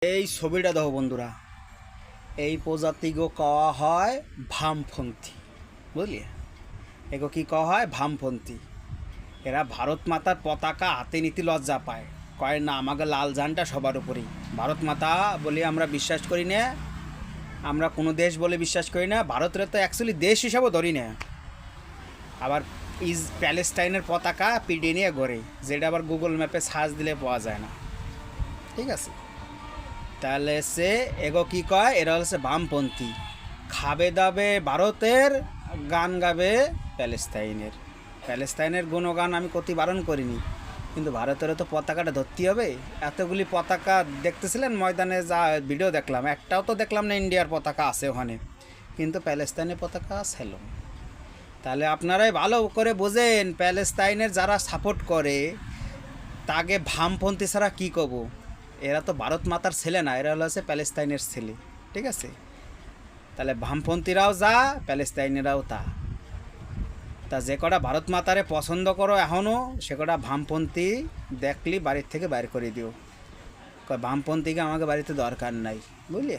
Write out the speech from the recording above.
এই ছবিটা দেখো বন্ধুরা, এই প্রজাতিকে কওয়া হয় ভামপন্থী। বুঝলি, এগো কি কওয়া হয়? ভামপন্থী। এরা ভারত মাতার পতাকা হাতে নিতে লজ্জা পায়, কয় না আমাকে লাল ঝান্ডা সবার উপরেই। ভারত মাতা বলে আমরা বিশ্বাস করি না, আমরা কোনো দেশ বলে বিশ্বাস করি না। ভারতের তো অ্যাকচুয়ালি দেশ হিসাবেও ধরি না। আবার প্যালেস্টাইনের পতাকা পিডিয়ে নিয়ে ঘরে, যেটা আবার গুগল ম্যাপে সার্চ দিলে পাওয়া যায় না। ঠিক আছে, তাহলে সে এগো কি কয়, এরা হচ্ছে বামপন্থী। খাবে দাবে ভারতের, গান গাবে প্যালেস্তাইনের। প্যালেস্তাইনের গুণগান আমি কতি বারণ করিনি, কিন্তু ভারতেরও তো পতাকাটা ধরতে হবে। এতগুলি পতাকা দেখতেছিলেন ময়দানে, যা ভিডিও দেখলাম, একটাও তো দেখলাম না ইন্ডিয়ার পতাকা আছে ওখানে, কিন্তু প্যালেস্তাইনের পতাকা ছিল। তাহলে আপনারাই ভালো করে বোঝেন, প্যালেস্তাইনের যারা সাপোর্ট করে তাকে ভামপন্থী ছাড়া কী কব। এরা তো ভারত মাতার ছেলে না, এরা হচ্ছে প্যালেস্তাইনের ছেলে। ঠিক আছে, তাহলে ভামপন্থীরাও যা, প্যালেস্তাইনেরাও তা। তা যে কটা ভারত মাতারে পছন্দ করো এখনও, সে কটা ভামপন্থী দেখলি বাড়ির থেকে বাইর করে দিও। বামপন্থীকে আমাকে বাড়িতে দরকার নাই, বুঝলি।